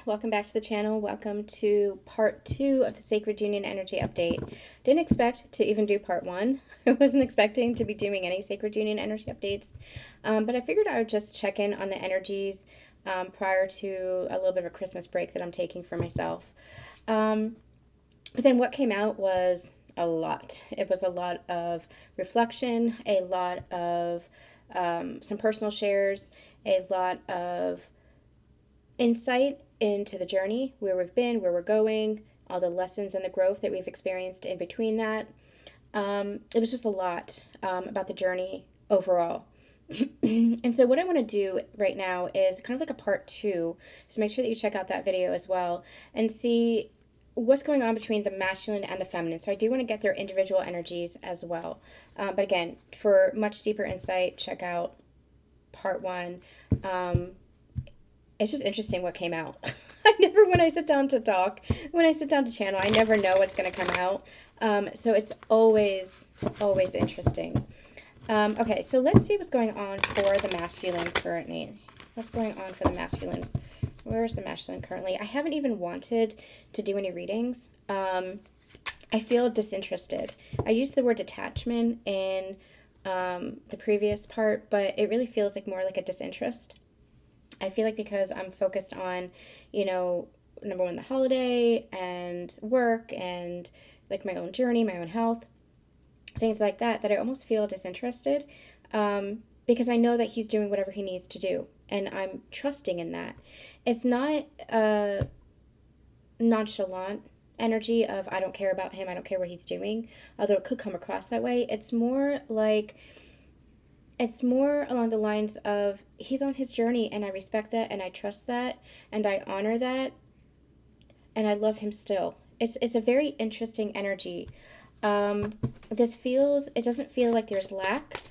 welcome back to the channel. Welcome to part 2 of the Sacred Union Energy Update. Didn't expect to even do part 1. I wasn't expecting to be doing any Sacred Union Energy Updates, but I figured I would just check in on the energies prior to a little bit of a Christmas break that I'm taking for myself. But then what came out was a lot. It was a lot of reflection, a lot of some personal shares, a lot of insight into the journey, where we've been, where we're going, all the lessons and the growth that we've experienced in between that. It was just a lot about the journey overall. And so what I want to do right now is kind of like a part 2. So make sure that you check out that video as well and see what's going on between the masculine and the feminine. So I do want to get their individual energies as well. But again, for much deeper insight, check out part 1. It's just interesting what came out. When I sit down to talk, when I sit down to channel, I never know what's going to come out. So it's always interesting. Okay, so let's see what's going on for the masculine currently. What's going on for the masculine? Where's the masculine currently? I haven't even wanted to do any readings. I feel disinterested. I used the word detachment in the previous part, but it really feels like more like a disinterest. I feel like because I'm focused on, number one, the holiday and work and like my own journey, my own health, things like that, that I almost feel disinterested because I know that he's doing whatever he needs to do. And I'm trusting in that. It's not a nonchalant energy of I don't care about him, I don't care what he's doing, although it could come across that way. It's more along the lines of he's on his journey and I respect that and I trust that and I honor that and I love him still. It's a very interesting energy. It doesn't feel like there's lack.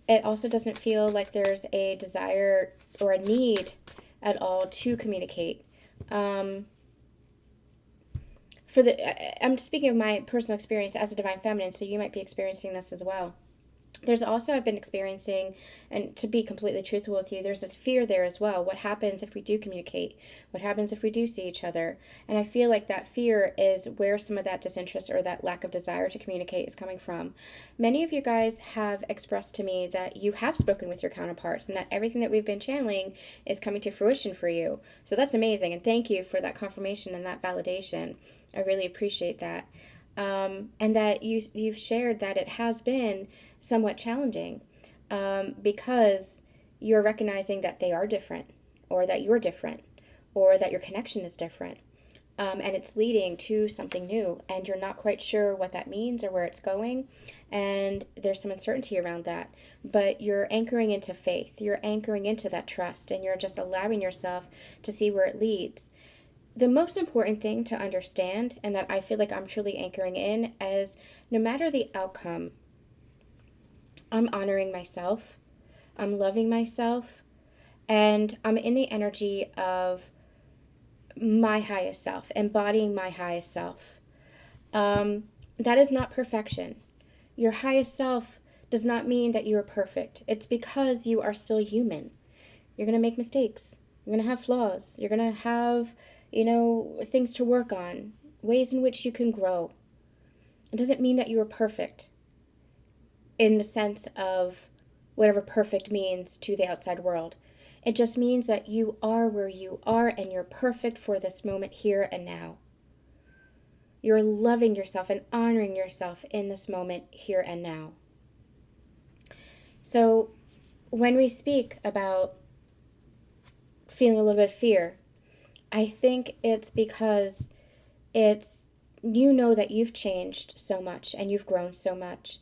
It also doesn't feel like there's a desire or a need at all to communicate. I'm speaking of my personal experience as a divine feminine, so you might be experiencing this as well. I've been experiencing, and to be completely truthful with you, there's this fear there as well. What happens if we do communicate? What happens if we do see each other? And I feel like that fear is where some of that disinterest or that lack of desire to communicate is coming from. Many of you guys have expressed to me that you have spoken with your counterparts and that everything that we've been channeling is coming to fruition for you. So that's amazing, and thank you for that confirmation and that validation. I really appreciate that. And that you've shared that it has been somewhat challenging because you're recognizing that they are different, or that you're different, or that your connection is different, and it's leading to something new, and you're not quite sure what that means or where it's going, and there's some uncertainty around that, but you're anchoring into faith, you're anchoring into that trust, and you're just allowing yourself to see where it leads. The most important thing to understand, and that I feel like I'm truly anchoring in, is no matter the outcome, I'm honoring myself, I'm loving myself, and I'm in the energy of my highest self, embodying my highest self. That is not perfection. Your highest self does not mean that you are perfect. It's because you are still human. You're going to make mistakes. You're going to have flaws. You're going to have things to work on, ways in which you can grow. It doesn't mean that you are perfect in the sense of whatever perfect means to the outside world. It just means that you are where you are and you're perfect for this moment here and now. You're loving yourself and honoring yourself in this moment here and now. So when we speak about feeling a little bit of fear, I think it's because that you've changed so much and you've grown so much.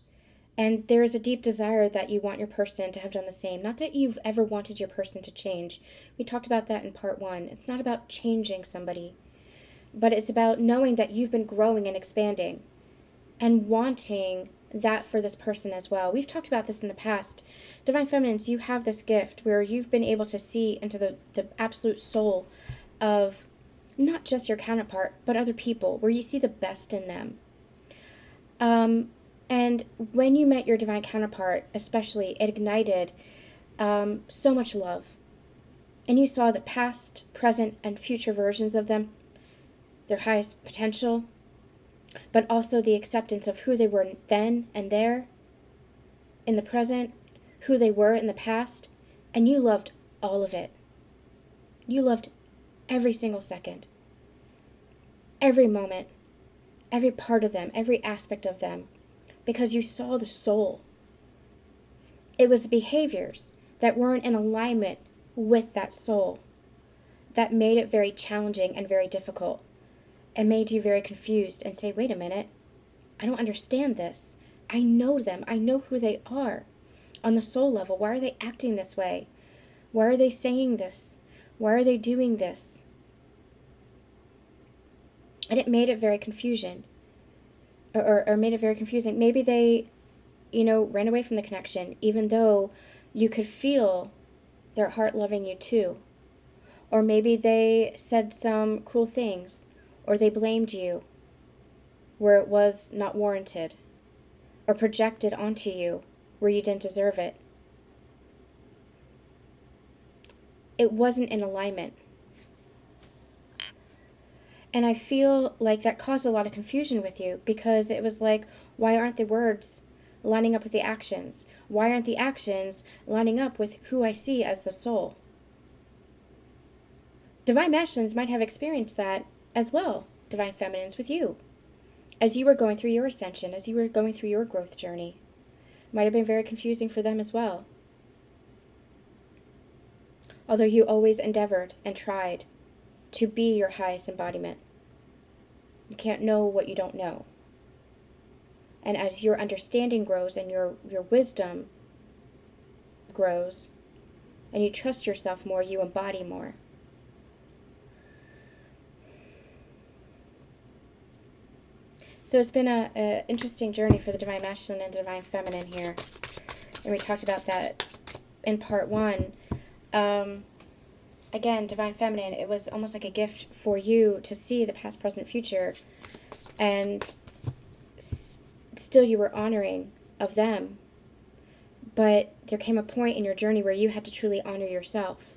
And there is a deep desire that you want your person to have done the same. Not that you've ever wanted your person to change. We talked about that in part 1. It's not about changing somebody, but it's about knowing that you've been growing and expanding and wanting that for this person as well. We've talked about this in the past. Divine Feminines, you have this gift where you've been able to see into the absolute soul of not just your counterpart, but other people, where you see the best in them. And when you met your divine counterpart, especially, it ignited so much love. And you saw the past, present, and future versions of them, their highest potential, but also the acceptance of who they were then and there, in the present, who they were in the past, and you loved all of it. You loved every single second, every moment, every part of them, every aspect of them, because you saw the soul. It was the behaviors that weren't in alignment with that soul that made it very challenging and very difficult, and made you very confused and say, wait a minute, I don't understand this. I know them. I know who they are on the soul level. Why are they acting this way? Why are they saying this? Why are they doing this? And it made it very confusing. Or made it very confusing. Maybe they, ran away from the connection, even though you could feel their heart loving you too. Or maybe they said some cruel things, or they blamed you where it was not warranted, or projected onto you where you didn't deserve it. It wasn't in alignment. And I feel like that caused a lot of confusion with you, because it was like, why aren't the words lining up with the actions? Why aren't the actions lining up with who I see as the soul? Divine Masculines might have experienced that as well, Divine Feminines, with you. As you were going through your ascension, as you were going through your growth journey. It might have been very confusing for them as well. Although you always endeavored and tried to be your highest embodiment. You can't know what you don't know. And as your understanding grows and your wisdom grows, and you trust yourself more, you embody more. So it's been a interesting journey for the Divine Masculine and Divine Feminine here. And we talked about that in part 1. Again, Divine Feminine, it was almost like a gift for you to see the past, present, future. And still you were honoring of them. But there came a point in your journey where you had to truly honor yourself.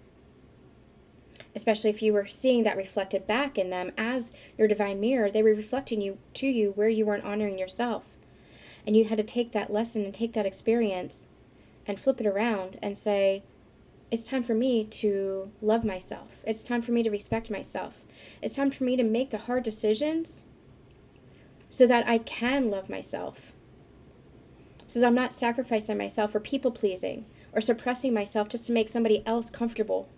Especially if you were seeing that reflected back in them as your divine mirror, they were reflecting to you where you weren't honoring yourself. And you had to take that lesson and take that experience and flip it around and say, it's time for me to love myself. It's time for me to respect myself. It's time for me to make the hard decisions so that I can love myself. So that I'm not sacrificing myself for people pleasing or suppressing myself just to make somebody else comfortable.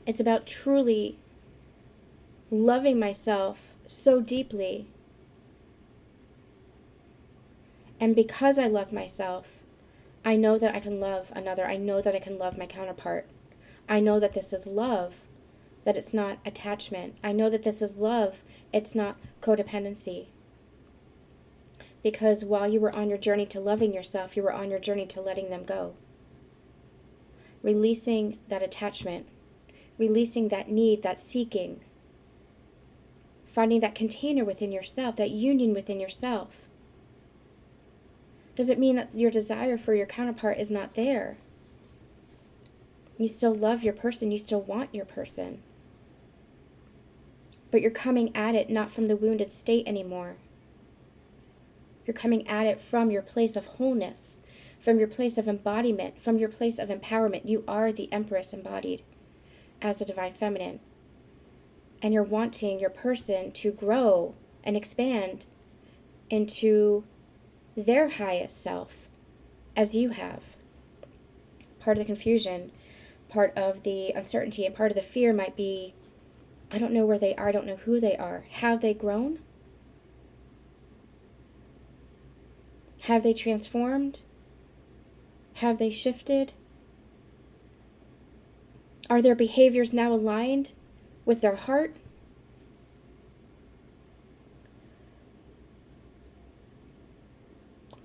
It's about truly loving myself so deeply. And because I love myself, I know that I can love another. I know that I can love my counterpart. I know that this is love, that it's not attachment. I know that this is love, it's not codependency. Because while you were on your journey to loving yourself, you were on your journey to letting them go. Releasing that attachment. Releasing that need, that seeking. Finding that container within yourself, that union within yourself. Does it mean that your desire for your counterpart is not there? You still love your person, you still want your person. But you're coming at it not from the wounded state anymore. You're coming at it from your place of wholeness, from your place of embodiment, from your place of empowerment. You are the Empress embodied as a Divine Feminine. And you're wanting your person to grow and expand into their highest self as you have. Part of the confusion, part of the uncertainty, and part of the fear might be, I don't know where they are, I don't know who they are. Have they grown? Have they transformed? Have they shifted? Are their behaviors now aligned with their heart?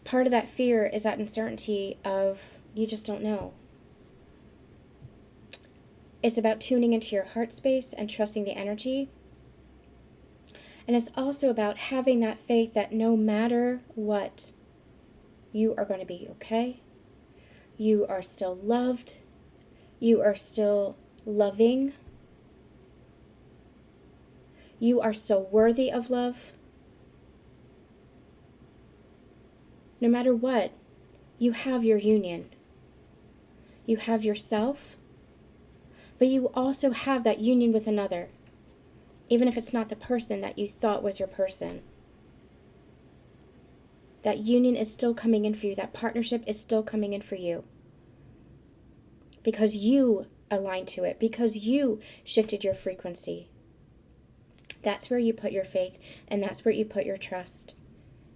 Part of that fear is that uncertainty of you just don't know. It's about tuning into your heart space and trusting the energy. And it's also about having that faith that no matter what, you are going to be okay. You are still loved. You are still loving. You are still worthy of love. No matter what, you have your union. You have yourself, but you also have that union with another, even if it's not the person that you thought was your person. That union is still coming in for you. That partnership is still coming in for you. Because you aligned to it. Because you shifted your frequency. That's where you put your faith, and that's where you put your trust.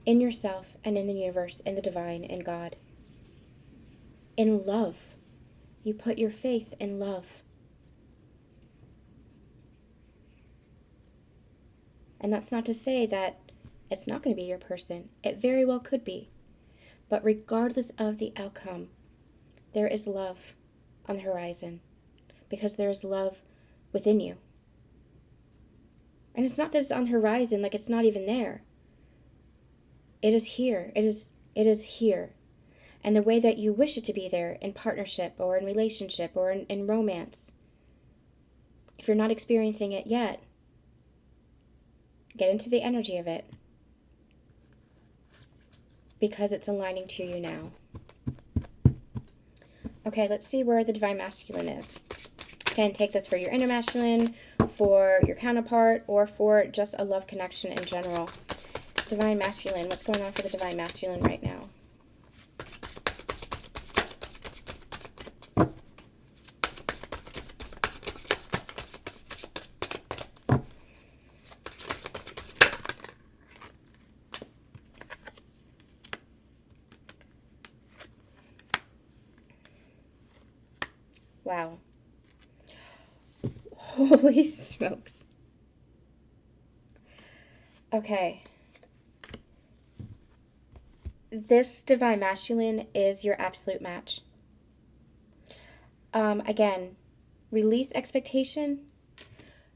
In yourself and in the universe, in the divine, in God. In love. You put your faith in love. And that's not to say that it's not going to be your person. It very well could be. But regardless of the outcome, there is love on the horizon. Because there is love within you. And it's not that it's on the horizon, like it's not even there. It is here. It is here. And the way that you wish it to be there, in partnership or in relationship or in romance. If you're not experiencing it yet, get into the energy of it. Because it's aligning to you now. Okay, let's see where the Divine Masculine is. Again, take this for your inner masculine, for your counterpart, or for just a love connection in general. Divine Masculine, what's going on for the Divine Masculine right now? Wow. Holy smokes. Okay. This Divine Masculine is your absolute match. Again, release expectation.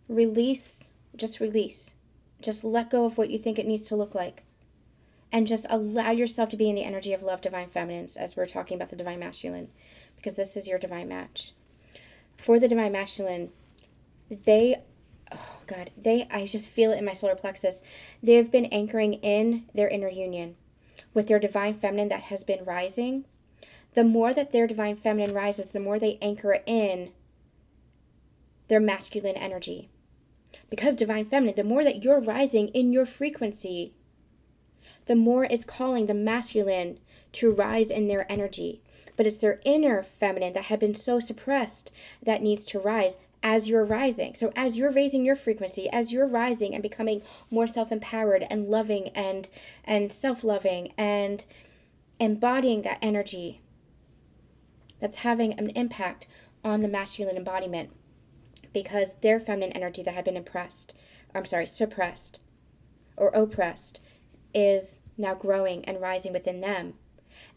Release. Just let go of what you think it needs to look like. And just allow yourself to be in the energy of love, Divine Feminines, as we're talking about the Divine Masculine. Because this is your divine match. For the Divine Masculine, I just feel it in my solar plexus. They have been anchoring in their inner union with their Divine Feminine that has been rising. The more that their Divine Feminine rises, the more they anchor in their masculine energy. Because Divine Feminine, the more that you're rising in your frequency, the more is calling the masculine to rise in their energy. But it's their inner feminine that had been so suppressed that needs to rise as you're rising. So as you're raising your frequency, as you're rising and becoming more self-empowered and loving and self-loving and embodying that energy, that's having an impact on the masculine embodiment. Because their feminine energy that had been suppressed or oppressed is now growing and rising within them.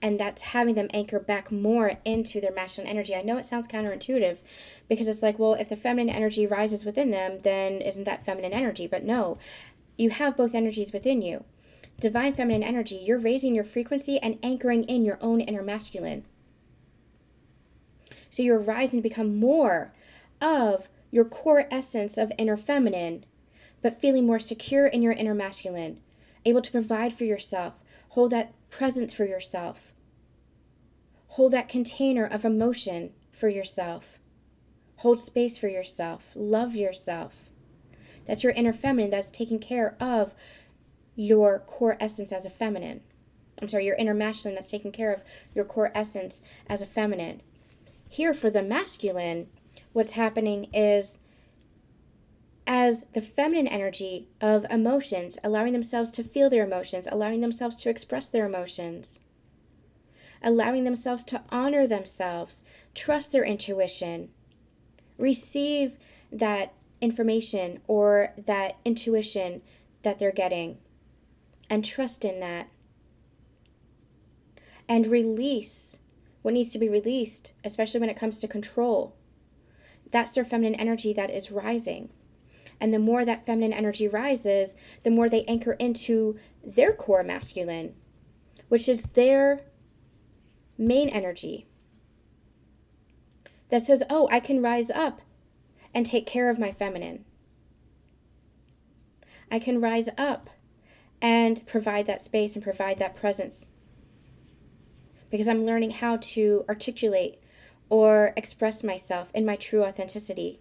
And that's having them anchor back more into their masculine energy. I know it sounds counterintuitive because it's like, well, if the feminine energy rises within them, then isn't that feminine energy? But no, you have both energies within you. Divine feminine energy, you're raising your frequency and anchoring in your own inner masculine. So you're rising to become more of your core essence of inner feminine, but feeling more secure in your inner masculine, able to provide for yourself, hold that presence for yourself, hold that container of emotion for yourself, hold space for yourself, love yourself. That's your inner feminine that's taking care of your core essence as a feminine. Your inner masculine that's taking care of your core essence as a feminine. Here for the masculine, what's happening is as the feminine energy of emotions, allowing themselves to feel their emotions, allowing themselves to express their emotions, allowing themselves to honor themselves, trust their intuition, receive that information or that intuition that they're getting, and trust in that, and release what needs to be released, especially when it comes to control. That's their feminine energy that is rising. And the more that feminine energy rises, the more they anchor into their core masculine, which is their main energy. that says, oh, I can rise up and take care of my feminine. I can rise up and provide that space and provide that presence because I'm learning how to articulate or express myself in my true authenticity,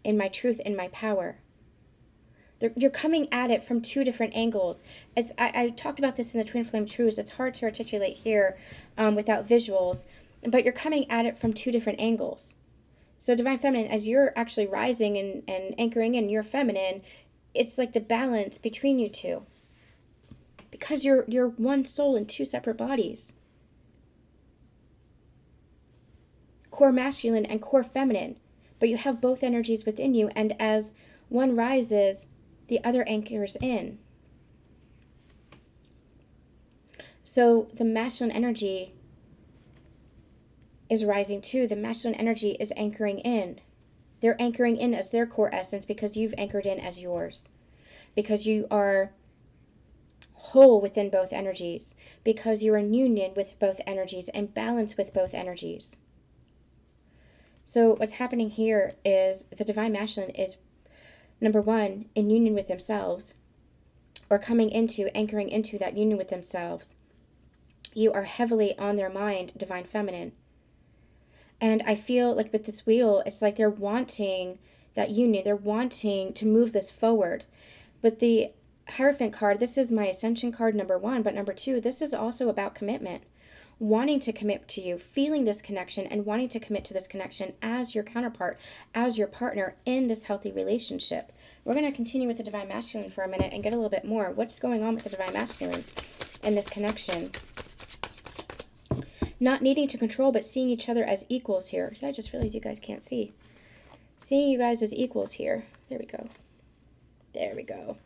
in my truth, in my power. You're coming at it from two different angles. I talked about this in the Twin Flame Truths. It's hard to articulate here without visuals, but you're coming at it from two different angles. So Divine Feminine, as you're actually rising and anchoring in your feminine, it's like the balance between you two. Because you're one soul in two separate bodies. Core masculine and core feminine. But you have both energies within you, and as one rises, the other anchors in. So the masculine energy is rising too. The masculine energy is anchoring in. They're anchoring in as their core essence because you've anchored in as yours. Because you are whole within both energies. Because you're in union with both energies and balance with both energies. So what's happening here is the Divine Masculine is, number one, in union with themselves, or coming into, anchoring into that union with themselves. You are heavily on their mind, Divine Feminine. And I feel like with this wheel, it's like they're wanting that union. They're wanting to move this forward. But the Hierophant card, this is my ascension card, number one. But number two, this is also about commitment. Wanting to commit to you, feeling this connection, and wanting to commit to this connection as your counterpart, as your partner in this healthy relationship. We're going to continue with the Divine Masculine for a minute and get a little bit more. What's going on with the Divine Masculine in this connection? Not needing to control, but seeing each other as equals here. I just realized you guys can't see. Seeing you guys as equals here. There we go. There we go.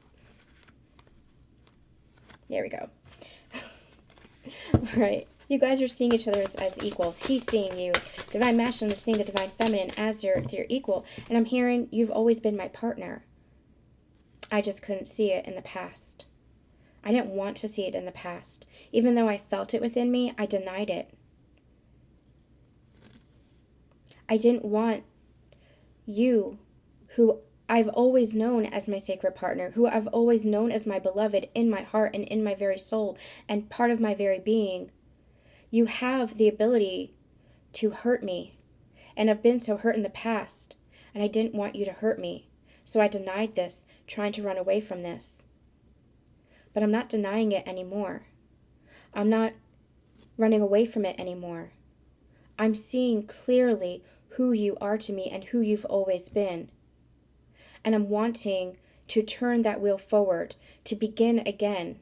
There we go. All right. You guys are seeing each other as equals. He's seeing you. Divine Masculine is seeing the Divine Feminine as their equal. And I'm hearing, you've always been my partner. I just couldn't see it in the past. I didn't want to see it in the past. Even though I felt it within me, I denied it. I didn't want you, who I've always known as my sacred partner, who I've always known as my beloved in my heart and in my very soul and part of my very being. You have the ability to hurt me, and I've been so hurt in the past, and I didn't want you to hurt me. So I denied this, trying to run away from this. But I'm not denying it anymore. I'm not running away from it anymore. I'm seeing clearly who you are to me and who you've always been. And I'm wanting to turn that wheel forward, to begin again,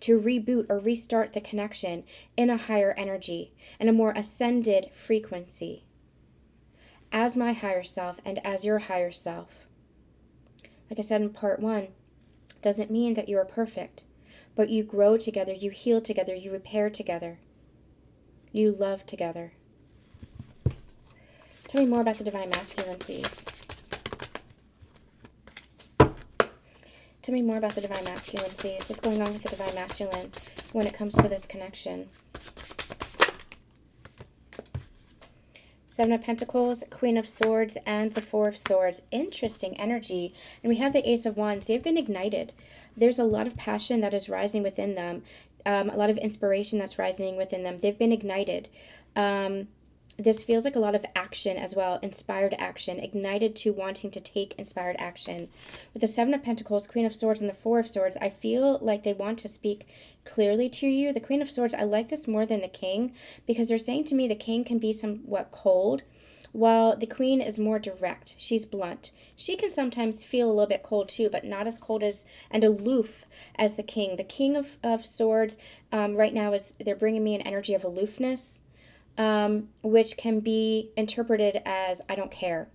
to reboot or restart the connection in a higher energy, and a more ascended frequency. As my higher self and as your higher self. Like I said in part one, doesn't mean that you are perfect, but you grow together, you heal together, you repair together, you love together. Tell me more about the Divine Masculine, please. Tell me more about the Divine Masculine, please. What's going on with the Divine Masculine when it comes to this connection? Seven of Pentacles, Queen of Swords, and the Four of Swords. Interesting energy. And we have the Ace of Wands. They've been ignited. There's a lot of passion that is rising within them. A lot of inspiration that's rising within them. They've been ignited. This feels like a lot of action as well, inspired action, ignited to wanting to take inspired action. With the Seven of Pentacles, Queen of Swords, and the Four of Swords, I feel like they want to speak clearly to you. The Queen of Swords, I like this more than the King, because they're saying to me the King can be somewhat cold, while the Queen is more direct. She's blunt. She can sometimes feel a little bit cold too, but not as cold as and aloof as the King. The King of Swords right now they're bringing me an energy of aloofness. Which can be interpreted as, I don't care.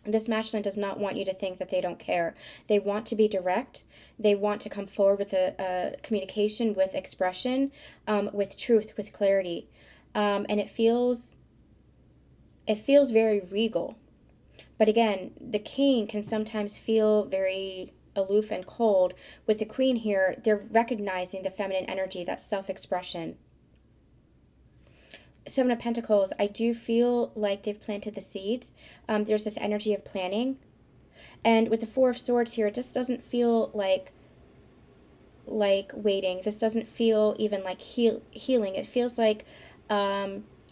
This masculine does not want you to think that they don't care. They want to be direct. They want to come forward with a communication, with expression, with truth, with clarity. And it feels very regal. But again, the King can sometimes feel very aloof and cold. With the Queen here, they're recognizing the feminine energy, that self-expression. Seven of Pentacles, I do feel like they've planted the seeds. There's this energy of planning. And with the Four of Swords here, it just doesn't feel like waiting. This doesn't feel even like healing. It feels like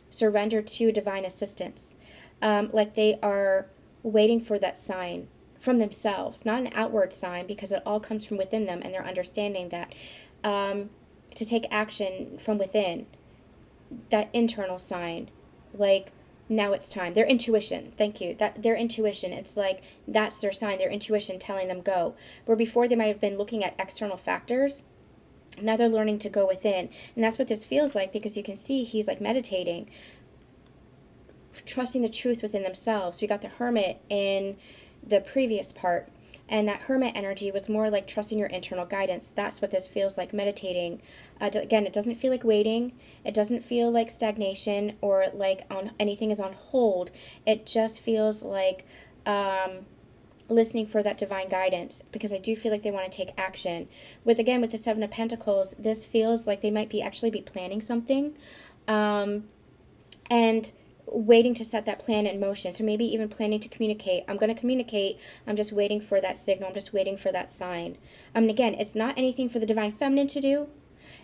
surrender to divine assistance. Like they are waiting for that sign from themselves, not an outward sign, because it all comes from within them, and they're understanding that to take action from within, that internal sign, like now it's time. Their intuition, thank you, that their intuition, it's like that's their sign, their intuition telling them go. Where before they might have been looking at external factors, now they're learning to go within. And that's what this feels like, because you can see he's like meditating, trusting the truth within themselves. We got the Hermit in the previous part, and that Hermit energy was more like trusting your internal guidance. That's what this feels like, meditating. Again, it doesn't feel like waiting. It doesn't feel like stagnation or like anything is on hold. It just feels like listening for that divine guidance, because I do feel like they want to take action. With the Seven of Pentacles, this feels like they might actually be planning something, and waiting to set that plan in motion. So maybe even planning to communicate. I'm going to communicate. I'm just waiting for that signal. I'm just waiting for that sign. Again, it's not anything for the divine feminine to do.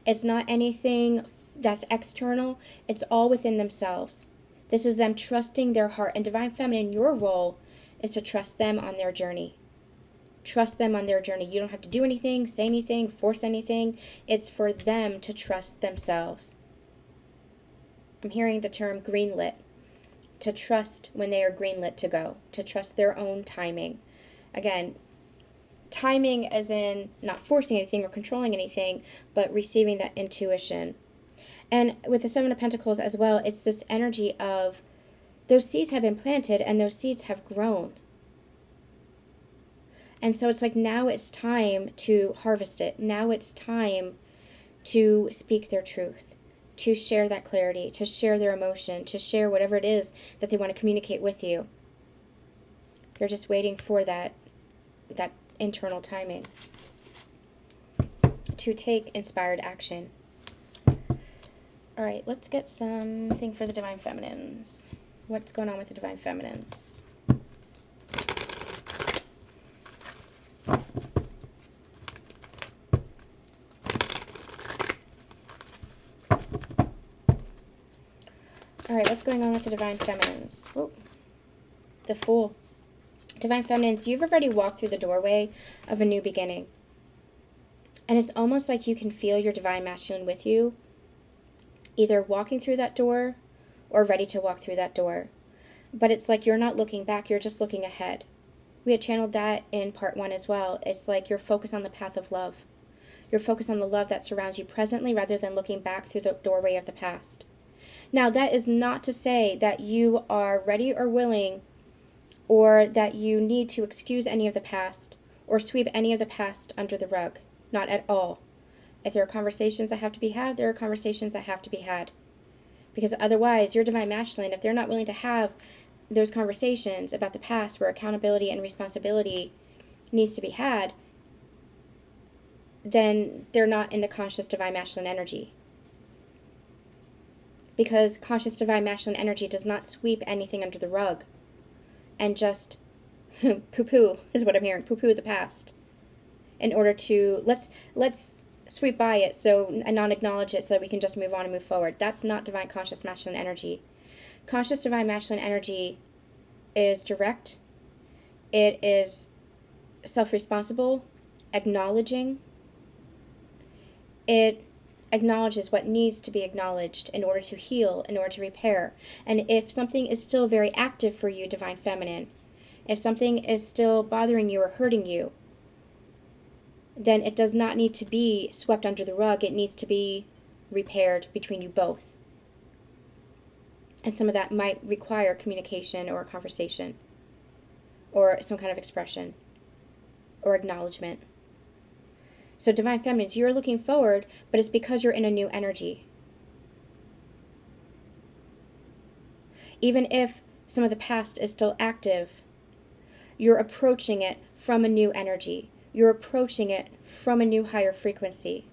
It's not anything that's external. It's all within themselves. This is them trusting their heart. And divine feminine, your role is to trust them on their journey. Trust them on their journey. You don't have to do anything, say anything, force anything. It's for them to trust themselves. I'm hearing the term greenlit. To trust when they are greenlit to go. To trust their own timing. Again, timing as in not forcing anything or controlling anything, but receiving that intuition. And with the Seven of Pentacles as well, it's this energy of those seeds have been planted and those seeds have grown. And so it's like now it's time to harvest it. Now it's time to speak their truth, to share that clarity, to share their emotion, to share whatever it is that they want to communicate with you. They're just waiting for that internal timing to take inspired action. All right, let's get something for the Divine Feminines. What's going on with the Divine Feminines? All right, what's going on with the Divine Feminines? Whoa. The Fool. Divine Feminines, you've already walked through the doorway of a new beginning. And it's almost like you can feel your Divine Masculine with you, either walking through that door or ready to walk through that door. But it's like you're not looking back, you're just looking ahead. We had channeled that in part 1 as well. It's like you're focused on the path of love. You're focused on the love that surrounds you presently rather than looking back through the doorway of the past. Now, that is not to say that you are ready or willing, or that you need to excuse any of the past or sweep any of the past under the rug. Not at all. If there are conversations that have to be had, there are conversations that have to be had. Because otherwise, your Divine Masculine, if they're not willing to have those conversations about the past where accountability and responsibility needs to be had, then they're not in the conscious Divine Masculine energy. Because conscious Divine Masculine energy does not sweep anything under the rug and just poo-poo is what I'm hearing, poo-poo the past in order to let's sweep by it and not acknowledge it so that we can just move on and move forward. That's not Divine Conscious Masculine energy. Conscious Divine Masculine energy is direct. It is self-responsible, acknowledging. It acknowledges what needs to be acknowledged in order to heal, in order to repair. And if something is still very active for you, Divine Feminine, if something is still bothering you or hurting you, then it does not need to be swept under the rug. It needs to be repaired between you both. And some of that might require communication or a conversation or some kind of expression or acknowledgement. So Divine Feminines, you're looking forward, but it's because you're in a new energy. Even if some of the past is still active, you're approaching it from a new energy. You're approaching it from a new higher frequency.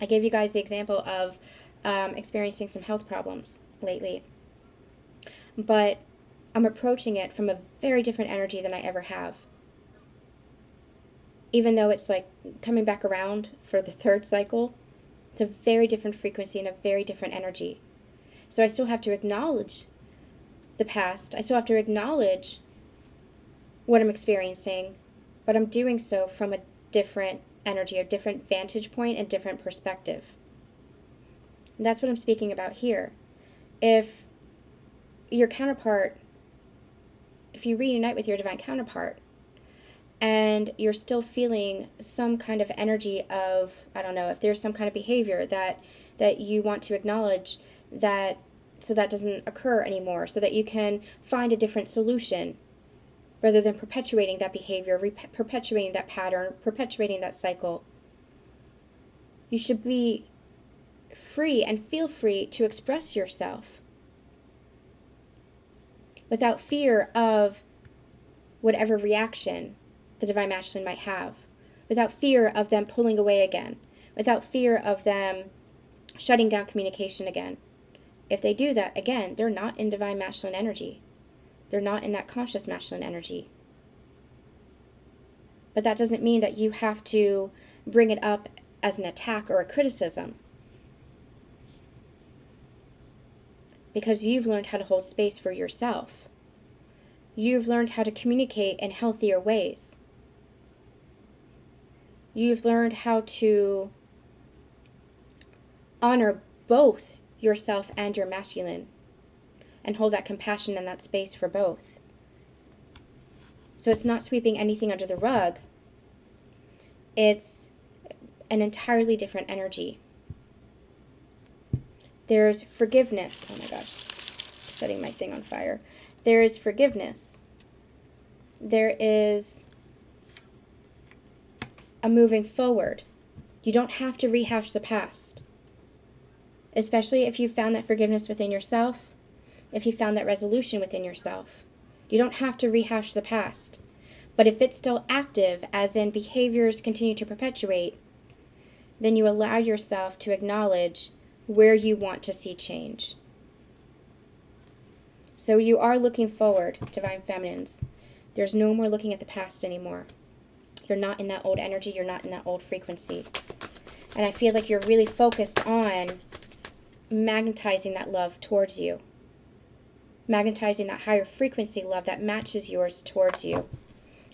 I gave you guys the example of experiencing some health problems lately. But I'm approaching it from a very different energy than I ever have. Even though it's like coming back around for the third cycle, it's a very different frequency and a very different energy. So I still have to acknowledge the past. I still have to acknowledge what I'm experiencing, but I'm doing so from a different energy, a different vantage point, and different perspective. And that's what I'm speaking about here. If your counterpart, if you reunite with your divine counterpart, and you're still feeling some kind of energy of, I don't know, if there's some kind of behavior that you want to acknowledge, that so that doesn't occur anymore, so that you can find a different solution rather than perpetuating that behavior, perpetuating that pattern, perpetuating that cycle. You should be free and feel free to express yourself without fear of whatever reaction the Divine Masculine might have, without fear of them pulling away again, without fear of them shutting down communication again. If they do that, again, they're not in Divine Masculine energy. They're not in that conscious masculine energy. But that doesn't mean that you have to bring it up as an attack or a criticism. Because you've learned how to hold space for yourself. You've learned how to communicate in healthier ways. You've learned how to honor both yourself and your masculine and hold that compassion and that space for both. So it's not sweeping anything under the rug. It's an entirely different energy. There's forgiveness. Oh my gosh, setting my thing on fire. There is forgiveness. There is a moving forward. You don't have to rehash the past. Especially if you found that forgiveness within yourself, if you found that resolution within yourself. You don't have to rehash the past. But if it's still active, as in behaviors continue to perpetuate, then you allow yourself to acknowledge where you want to see change. So you are looking forward, Divine Feminines. There's no more looking at the past anymore. You're not in that old energy. You're not in that old frequency. And I feel like you're really focused on magnetizing that love towards you. Magnetizing that higher frequency love that matches yours towards you.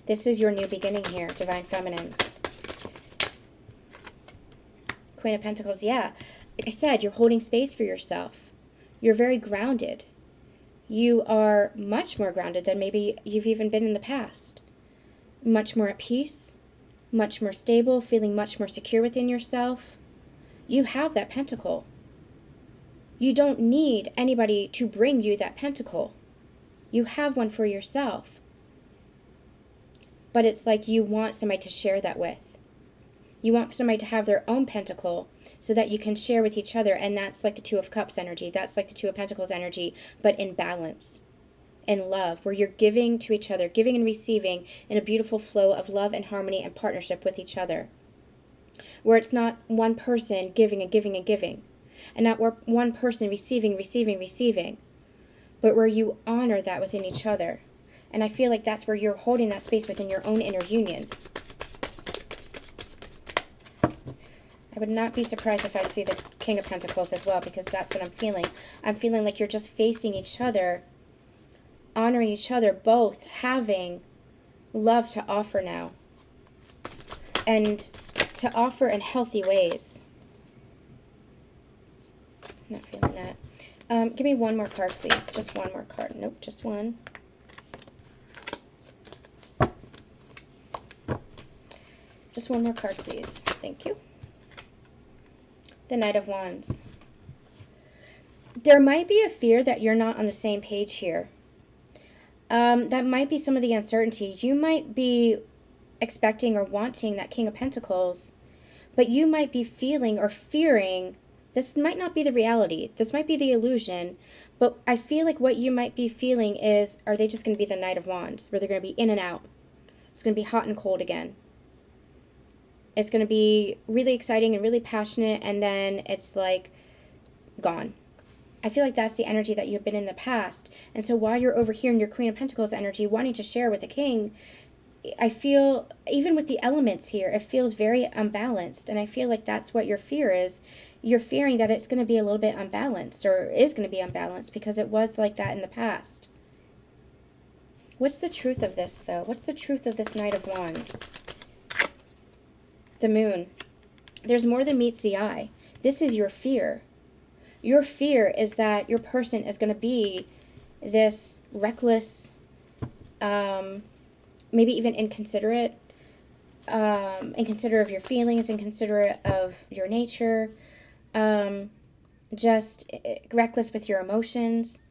This is your new beginning here, Divine Feminines. Queen of Pentacles, yeah. Like I said, you're holding space for yourself. You're very grounded. You are much more grounded than maybe you've even been in the past. Much more at peace, much more stable, feeling much more secure within yourself. You have that pentacle. You don't need anybody to bring you that pentacle. You have one for yourself. But it's like you want somebody to share that with. You want somebody to have their own pentacle so that you can share with each other. And that's like the Two of Cups energy. That's like the Two of Pentacles energy, but in balance, in love, where you're giving to each other, giving and receiving in a beautiful flow of love and harmony and partnership with each other. Where it's not one person giving and giving and giving. And not one person receiving, but where you honor that within each other. And I feel like that's where you're holding that space within your own inner union. I would not be surprised if I see the King of Pentacles as well, because that's what I'm feeling. I'm feeling like you're just facing each other, honoring each other, both having love to offer now. And to offer in healthy ways. Not feeling that. Give me one more card, please. Just one more card. Nope, just one. Just one more card, please. Thank you. The Knight of Wands. There might be a fear that you're not on the same page here. That might be some of the uncertainty. You might be expecting or wanting that King of Pentacles, but you might be feeling or fearing this might not be the reality. This might be the illusion, but I feel like what you might be feeling is, are they just going to be the Knight of Wands, where they're going to be in and out? It's going to be hot and cold again. It's going to be really exciting and really passionate, and then it's like gone. I feel like that's the energy that you've been in the past. And so while you're over here in your Queen of Pentacles energy, wanting to share with the King, I feel, even with the elements here, it feels very unbalanced. And I feel like that's what your fear is. You're fearing that it's going to be a little bit unbalanced, or is going to be unbalanced, because it was like that in the past. What's the truth of this, though? What's the truth of this Knight of Wands? The Moon. There's more than meets the eye. This is your fear. Your fear is that your person is going to be this reckless, maybe even inconsiderate, inconsiderate of your feelings, inconsiderate of your nature, just reckless with your emotions,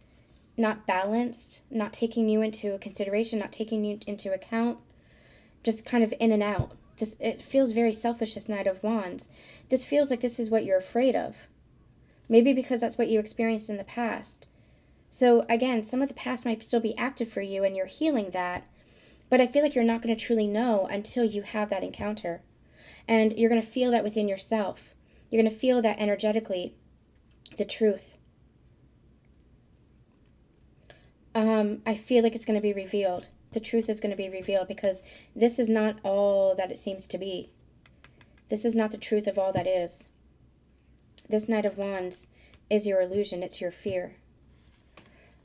not balanced, not taking you into consideration, not taking you into account, just kind of in and out. It feels very selfish, this Knight of Wands. This feels like this is what you're afraid of. Maybe because that's what you experienced in the past. So again, some of the past might still be active for you and you're healing that. But I feel like you're not going to truly know until you have that encounter. And you're going to feel that within yourself. You're going to feel that energetically, the truth. I feel like it's going to be revealed. The truth is going to be revealed, because this is not all that it seems to be. This is not the truth of all that is. This Knight of Wands is your illusion. It's your fear.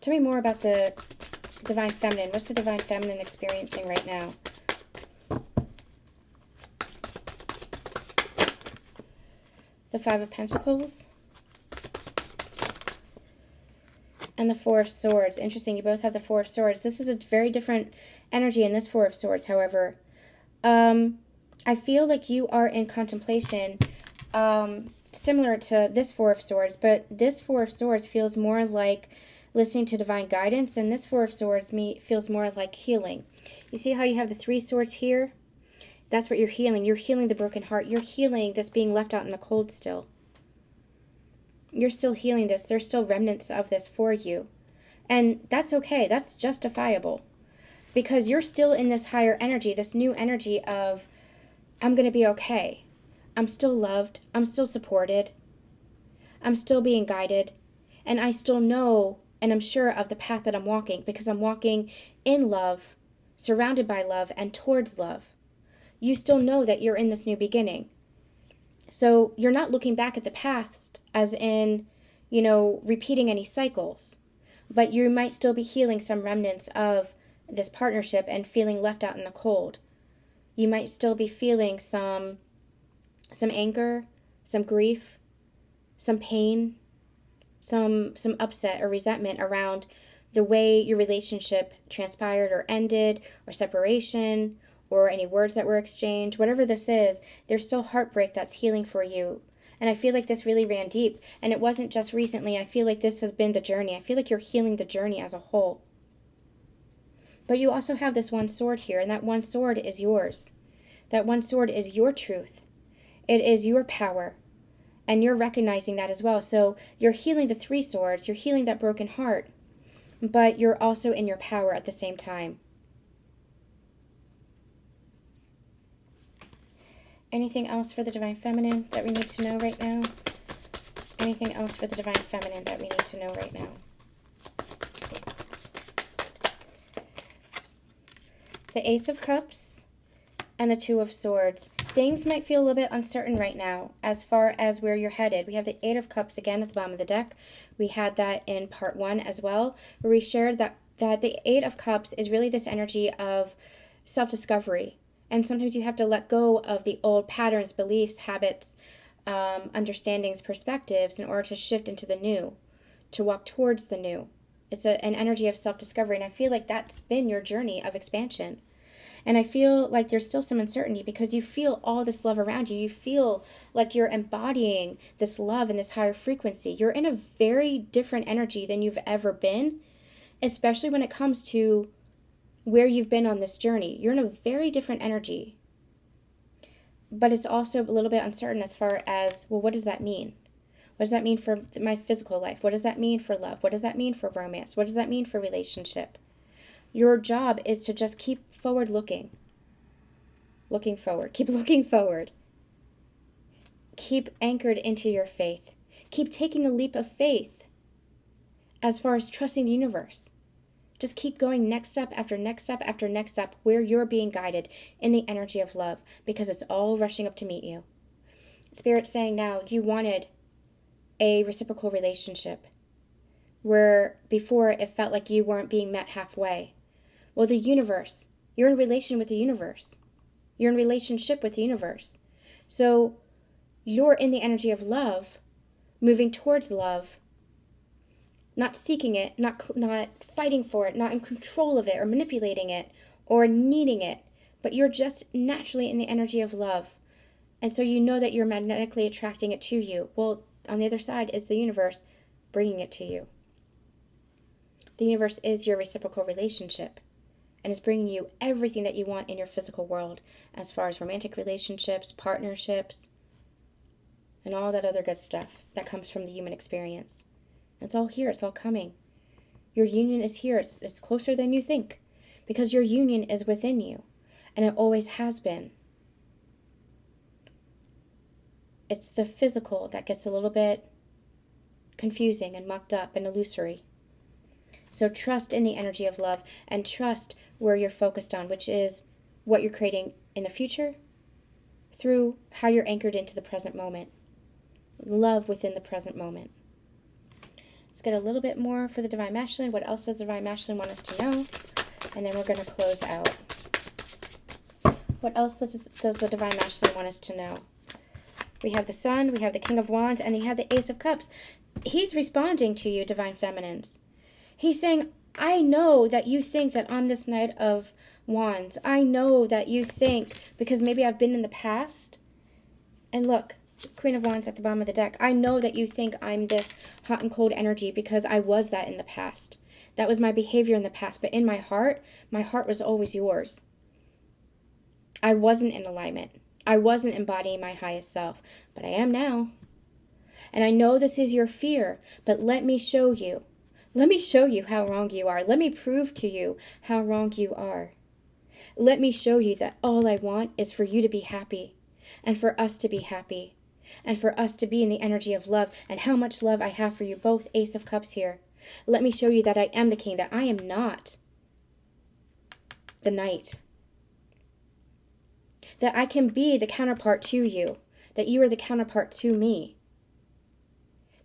Tell me more about the Divine Feminine. What's the Divine Feminine experiencing right now? The Five of Pentacles. And the Four of Swords. Interesting, you both have the Four of Swords. This is a very different energy in this Four of Swords, however. I feel like you are in contemplation, similar to this Four of Swords, but this Four of Swords feels more like listening to divine guidance, and this Four of Swords feels more like healing. You see how you have the Three Swords here? That's what you're healing. You're healing the broken heart. You're healing this being left out in the cold still. You're still healing this. There's still remnants of this for you. And that's okay. That's justifiable. Because you're still in this higher energy, this new energy of, I'm going to be okay. I'm still loved. I'm still supported. I'm still being guided. And I still know and I'm sure of the path that I'm walking, because I'm walking in love, surrounded by love, and towards love. You still know that you're in this new beginning. So you're not looking back at the past as in, repeating any cycles. But you might still be healing some remnants of this partnership and feeling left out in the cold. You might still be feeling some anger, some grief, some pain, some upset or resentment around the way your relationship transpired or ended, or separation, or any words that were exchanged. Whatever this is, there's still heartbreak that's healing for you. And I feel like this really ran deep. And it wasn't just recently. I feel like this has been the journey. I feel like you're healing the journey as a whole. But you also have this one sword here, and that one sword is yours. That one sword is your truth. It is your power. And you're recognizing that as well. So you're healing the Three Swords. You're healing that broken heart. But you're also in your power at the same time. Anything else for the Divine Feminine that we need to know right now? Anything else for the Divine Feminine that we need to know right now? The Ace of Cups and the Two of Swords. Things might feel a little bit uncertain right now as far as where you're headed. We have the Eight of Cups again at the bottom of the deck. We had that in part 1 as well, where we shared that the Eight of Cups is really this energy of self-discovery. And sometimes you have to let go of the old patterns, beliefs, habits, understandings, perspectives in order to shift into the new, to walk towards the new. It's an energy of self-discovery, and I feel like that's been your journey of expansion. And I feel like there's still some uncertainty because you feel all this love around you. You feel like you're embodying this love and this higher frequency. You're in a very different energy than you've ever been, especially when it comes to where you've been on this journey. You're in a very different energy. But it's also a little bit uncertain as far as, well, what does that mean? What does that mean for my physical life? What does that mean for love? What does that mean for romance? What does that mean for relationship? Your job is to just keep forward looking forward, keep looking forward. Keep anchored into your faith. Keep taking a leap of faith as far as trusting the universe. Just keep going next step after next step after next step where you're being guided in the energy of love, because it's all rushing up to meet you. Spirit's saying now you wanted a reciprocal relationship where before it felt like you weren't being met halfway. Well, the universe, you're in relation with the universe. You're in relationship with the universe. So you're in the energy of love, moving towards love, not seeking it, not fighting for it, not in control of it or manipulating it or needing it, but you're just naturally in the energy of love. And so you know that you're magnetically attracting it to you. Well, on the other side is the universe bringing it to you. The universe is your reciprocal relationship and is bringing you everything that you want in your physical world as far as romantic relationships, partnerships, and all that other good stuff that comes from the human experience. It's all here. It's all coming. Your union is here. It's closer than you think because your union is within you, and it always has been. It's the physical that gets a little bit confusing and mucked up and illusory. So trust in the energy of love and trust where you're focused on, which is what you're creating in the future through how you're anchored into the present moment. Love within the present moment. Let's get a little bit more for the Divine Masculine. What else does the Divine Masculine want us to know? And then we're going to close out. What else does the Divine Masculine want us to know? We have the Sun, we have the King of Wands, and you have the Ace of Cups. He's responding to you, Divine Feminines. He's saying, I know that you think that I'm this Knight of Wands. I know that you think, because maybe I've been in the past. And look, Queen of Wands at the bottom of the deck. I know that you think I'm this hot and cold energy because I was that in the past. That was my behavior in the past. But in my heart was always yours. I wasn't in alignment. I wasn't embodying my highest self. But I am now. And I know this is your fear. But let me show you. Let me show you how wrong you are. Let me prove to you how wrong you are. Let me show you that all I want is for you to be happy. And for us to be happy. And for us to be in the energy of love, and how much love I have for you both, Ace of Cups here. Let me show you that I am the king, that I am not the knight. That I can be the counterpart to you, that you are the counterpart to me.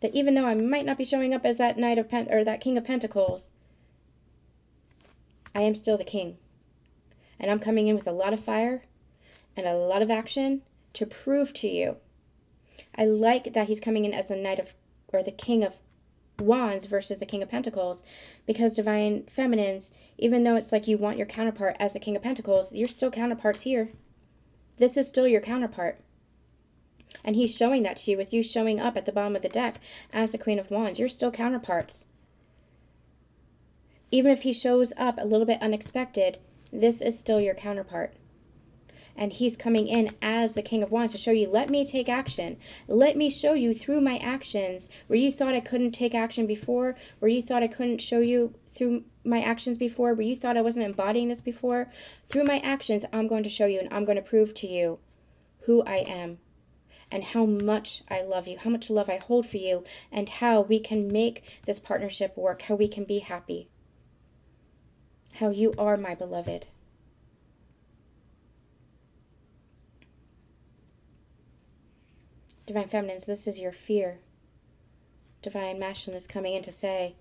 That even though I might not be showing up as that Knight of or that King of Pentacles, I am still the king. And I'm coming in with a lot of fire and a lot of action to prove to you. I like that he's coming in as the Knight of, or the King of Wands versus the King of Pentacles, because Divine Feminines, even though it's like you want your counterpart as the King of Pentacles, you're still counterparts here. This is still your counterpart. And he's showing that to you with you showing up at the bottom of the deck as the Queen of Wands. You're still counterparts. Even if he shows up a little bit unexpected, this is still your counterpart. And he's coming in as the King of Wands to show you, let me take action. Let me show you through my actions. Where you thought I couldn't take action before, where you thought I couldn't show you through my actions before, where you thought I wasn't embodying this before, through my actions, I'm going to show you and I'm going to prove to you who I am and how much I love you, how much love I hold for you, and how we can make this partnership work, how we can be happy, how you are my beloved. Divine Feminines, this is your fear. Divine Masculine is coming in to say,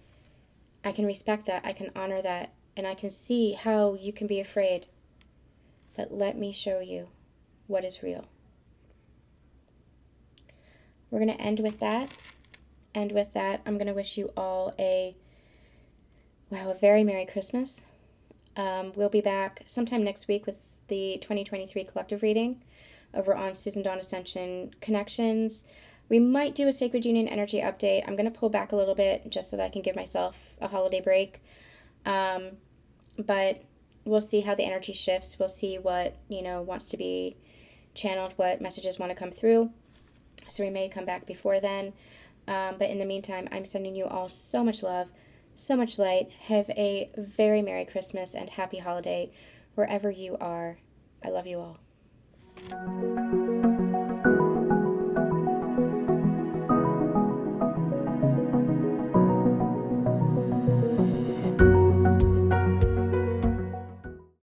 I can respect that, I can honor that, and I can see how you can be afraid. But let me show you what is real. We're going to end with that. And with that, I'm going to wish you all a very Merry Christmas. We'll be back sometime next week with the 2023 collective reading over on Susan Dawn Ascension Connections. We might do a Sacred Union energy update. I'm going to pull back a little bit just so that I can give myself a holiday break. But we'll see how the energy shifts. We'll see what, wants to be channeled, what messages want to come through. So we may come back before then. But in the meantime, I'm sending you all so much love, so much light. Have a very Merry Christmas and Happy Holiday wherever you are. I love you all.